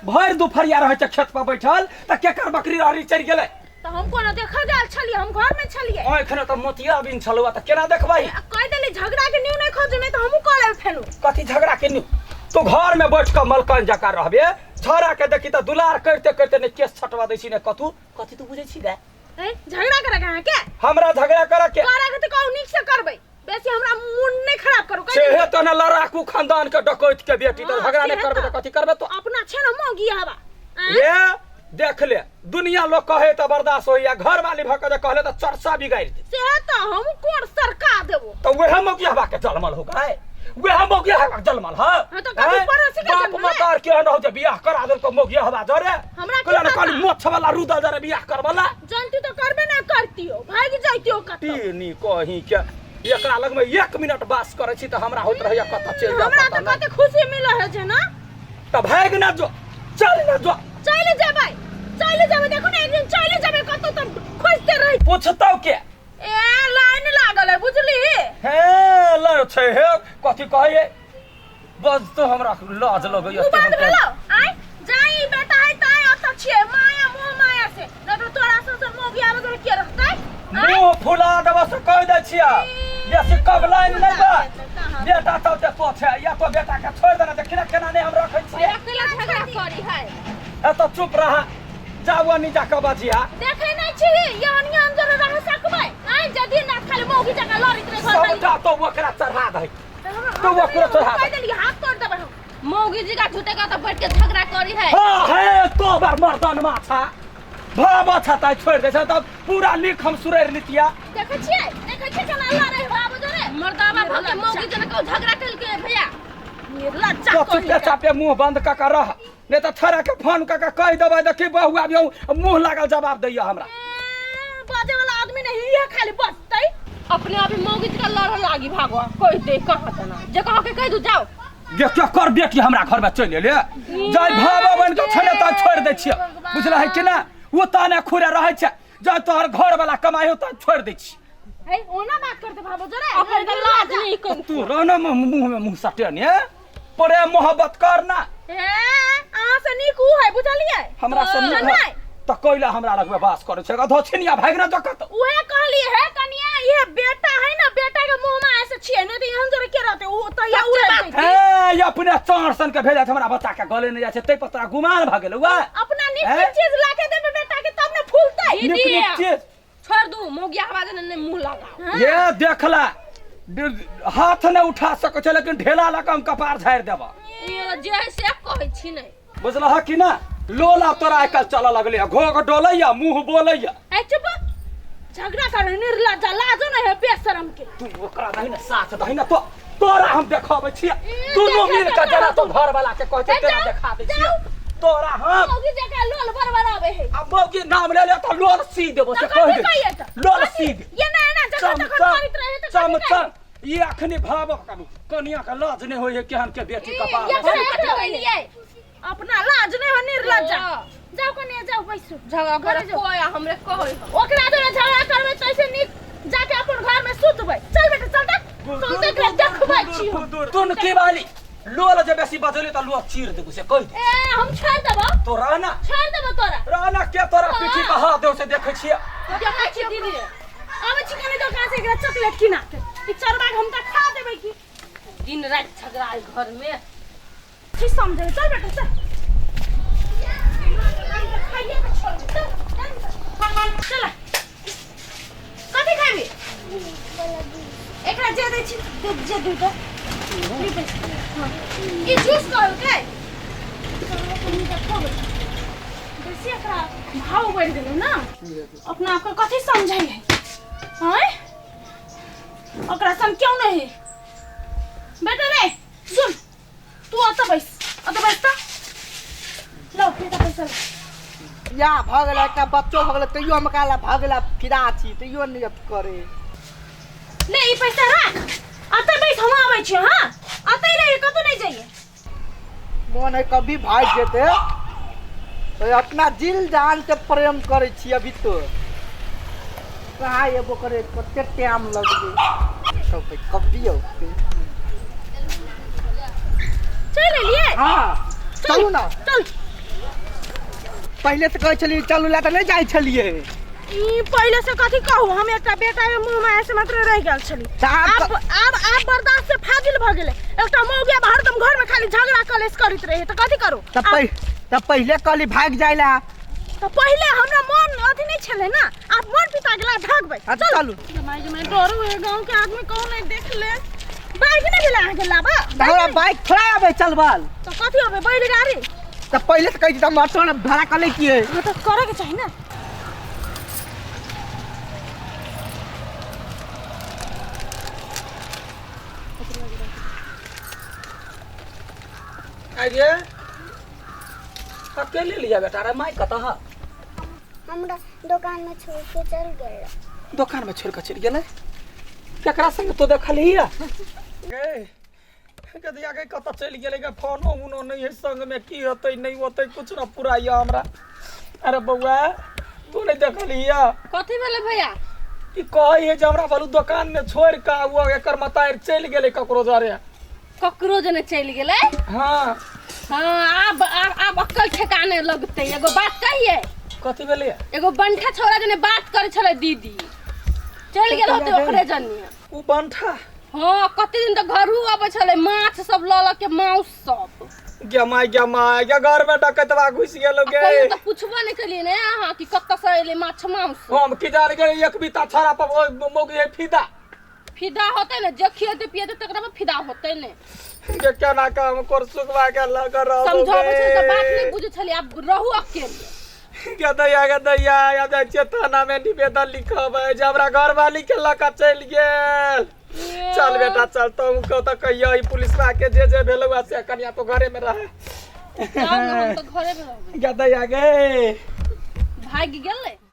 भर दोपहरिया रहे खेत पर बैठल त केकर बकरी रहरी चढ़ गेलै तो हम कोनो देखा गेल छलिए हम घर में छलिए ओए खने त मोतिया बिन छलवा त केना देखबै कह देली झगड़ा के न्यू नहीं खोज में तो हमहू कह लेब फेनु कथी झगड़ा के न्यू तो घर में बैठ के मलकन जका रहबे छोरा के देखी त दुलार करते करते ने केस छटवा दै छी ने कथी तू बुझै छी गे झगड़ा करे कहां के हमरा झगड़ा करे के तो कहू निक से करबै बेसी हमरा मूड नहीं खराब करू से तो न लड़ाकू खानदान के डकैत के बेटी त झगड़ा नहीं करबे त कथी करबे तो अपना छे न मोगी हवा ये देख ले दुनिया लोग कहे त बर्दाश्त होइया घर वाली भक जे कहले त चर्चा बिगाड़ दे से तो हम कोन सरका देबो तो वह मोगी हवा के जलमल हो गए वह मोगी हवा के जलमल ह तो कभी पड़ोसी के बाप मतार के न हो जे बियाह करा देल को मोगी हवा जरे कहला न खाली मोछ वाला रुदल जरे बियाह करबला जानती तो करबे ना करतियो भाग जाइतियो कत तीनी कहीं के एकरा लग में 1 मिनट बास करे छी त हमरा होत रहया कत चल जा हमरा तो कते खुशी मिल है जे ना त भाग ना जो चल ना जो चले जेबै देखो ना एक दिन चले जेबै कत तो खोजते रही पूछतौ के ए लाइन लागल है बुझली हे ल छै हे कथी कहै बस तो हमरा लाज लगैया तू बात भेलो आइ जाई बेटा है ताई अत छिए माया मोह माया से न तो तोरा से मोगी आवे तो के रहतै मुंह फुला देबो से कह दै छिया जैसे कब लाइन नहीं बा बेटा तो ते पोछे या तो बेटा के छोड़ देना देखिना केना नहीं हम रखै छिए अकेला झगड़ा करी है ए तो चुप रहा जावा नी जाके बजिया देखे नहीं छी यानी हम जरा रह सकबै आइ जदी ना खाली मोगी जका लड़ित रह सब जा तो ओकरा चढ़ा दे तो ओकरा चढ़ा कह देली हाथ तोड़ देबै मोगी जी का झूठे का तो बैठ के झगड़ा करी है हां है तो बार मर्दन माछा भाबा छता छोड़ दे छ तब पूरा लिख हम सुरेर लितिया देखे छी केना लड़े बाबू जरे मर्दावा भगे मोगी जन को झगड़ा कल के भैया निर्लज्जा तो चुपे चापे मुंह बंद क के रह नहीं तो थरा के फोन क के कह देबै देखी बहु आबियो मुंह लागल जवाब दैया हमरा बाजे वाला आदमी नहीं है खाली बसतै अपने आप ही मोगी का लड़ लागी भागवा कोई दे कहां तना जे कह के कह दू जाओ देख क्या कर बेटी हमरा घर में चल ले जाय भाबा बन के छने त छोड़ दे छियै बुझला है कि ना वो ताने खुरे रहे छै जाय तोहर घर वाला कमाई हो त छोड़ दे छी है ओना बात करते भाबो जरे अपन लाज नहीं कर तू रहना मुंह में मुंह सटे ने प्रेम मोहब्बत करना ए आ से नीक उ है बुझलिए हमरा से नीक त कोइला हमरा लग में बास करे छै धोछिनिया भागना जकत उहे कहली है कनिया ये बेटा है ना बेटा के मुंह में ऐसे छिए नहीं तो हम जरे के रहते उ तो या उड़े ए ये अपने चारसन के भेजा हमरा बच्चा के गले नहीं जाय छै तै पतरा गुमान भ गेल हुआ अपना नीक चीज लाके देबे बेटा के तब ने फूलतै नीक चीज छोड़ दू मोगिया आवाज ने मुंह लगा ये देखला हाथ ने उठा सकै छै लेकिन ढेला लक हम कपार झाड़ देबा ये जैसे कहै छी नहीं बुझला है कि ना लोला तोरा आइकाल चल लगले घोग डोलैया मुंह बोलैया ए चुप झगड़ा कर निर्लज्जा लाजो नहीं है बेशरम के तू ओकरा दही ना साथ दही ना तो तोरा हम देखाबै छी दुनू मिल के जरा तो घर वाला के कहते तेरा देखा दै छी तोरा हम मोगी जका लोल बरबरावे है अब मोगी नाम ले ले तो लोल सी देबो से कह दे लोल सी ये ना जगह तक मारित रहे तो चमचम ये अखनी भाव कनिया का लाज नहीं होय केहन के बेटी कपाल अपना लाज नहीं हो निर्लज्जा जाओ कने जाओ बैसो झगड़ा करे कोई हमरे कहै ओकरा जरे झगड़ा करबै तैसे नीक जाके अपन घर में सुतबै चल बेटा चल सुनते के देखबै छी तुन की वाली लोल जे बेसी बजले त लोल चीर देबो से कह दे ए हम छोड़ देबो तो राना छोड़ देबो तोरा राना के तोरा पीठी पे हाथ देउ से देखै छियै देखै छी दीदी अब चिकन दुकान से एकरा चॉकलेट किना के ई चरबा हम त खा देबै की दिन रात झगड़ा घर में की समझे चल बेटा चल चल कथी खाबी एकरा जे दै छी दूध जे दूध ई जूस कर के बेसी एकरा भाव बढ़ गेलै ना अपना आपको कथी समझै है हैं ओकरा सम क्यों नहीं बेटा रे सुन तू आता बैस तो लो बेटा पैसा या भगला का बच्चो भगला तैयो हम काला भगला फिरा छी तैयो नहीं अब करे ले ई पैसा रख अते बैस हम आबै छी हां अते रे कतो नहीं जाइए मन है कभी भाग जेते तो अपना दिल जान से प्रेम करे छी अभी तो कहाँ एबो करे कते टाइम लगबे सब कभी हो चल लिए हां चलो ना चल पहले से कहै छलियै चलू ला तऽ नहीं जाइ छलियै। ई पहले से कथी कहू, हम एकटा बेटा के मुंह में ऐसे मात्र रह गेल छली। अब बर्दाश्त से फाजिल भ गेले। एकटा मौगिया हरदम घर में खाली झगड़ा कलेश करैत रहे त कथी करू? तब पहले कहली भाग जाइला। तो पहले हमरा मन अथी नहीं छले ना, आप मन पिता गेला भागबै। चलू जमाई जमाई डर हुए, गांव के आदमी कौन नहीं देख ले। बाइक नहीं गेला आगे लाबा। हमरा बाइक थोड़ा आबे चलबल। तो कथी होबे बैल गाड़ी? तब पहले से कहै छी त मोटर में भाड़ा कर ले किए। हां तो करे के चाहिए ना। आइए अकेले लिया बेटा रे, माई कतऽ है? हमरा दुकान में छोड़ के चल गए। दुकान में छोड़ के चल गेले? केकरा संग तो देखली है? गे कदी आगे कतऽ चल गेले गे? फोनो उनो नहीं है संग में, की होतै नहीं होतै कुछ ना पूरा या हमरा। अरे बउआ तू नहीं देखली है? कथी भेले भैया? की कहै है जे हमरा बालू दुकान में छोड़ के वो एकर मतार चल गेले ककरो जरे। ककरो जने चल गेले? हां हां अब अक्कल ठिकाने लगते। एगो बात कहिए। कथी भेले? एगो बंठा छोरा जने बात करे छले दीदी, चल गेल होते ओकरे जने। उ बंठा? हां कते दिन तक घरू आबे छले, माछ सब ल ल के माउस सब। गे माय घर में डकैतवा घुस गेलो गे। कहियो तो पूछबो नहीं कलिए ने हां कि कत्ता से एले माछ माउस। हम की जान गे एक बीता छोरा पर मोगी फिदा फिदा होते ने, जे खियते पियते तकरा में फिदा होते ने। के केना काम कर सुखवा के लग रहो समझाबे छै त बात नहीं बुझे छली। अब रहू अकेले। के दैया या जा चेतना में निवेदन लिखब है जे हमरा घर वाली के लका चल गेल। चल बेटा चल, तुम को तो कहियो ई पुलिसवा के जे भेलवा से कनिया तो घरे में रहे। हम तो घरे में रहबे। के दैया गे भाग गेले।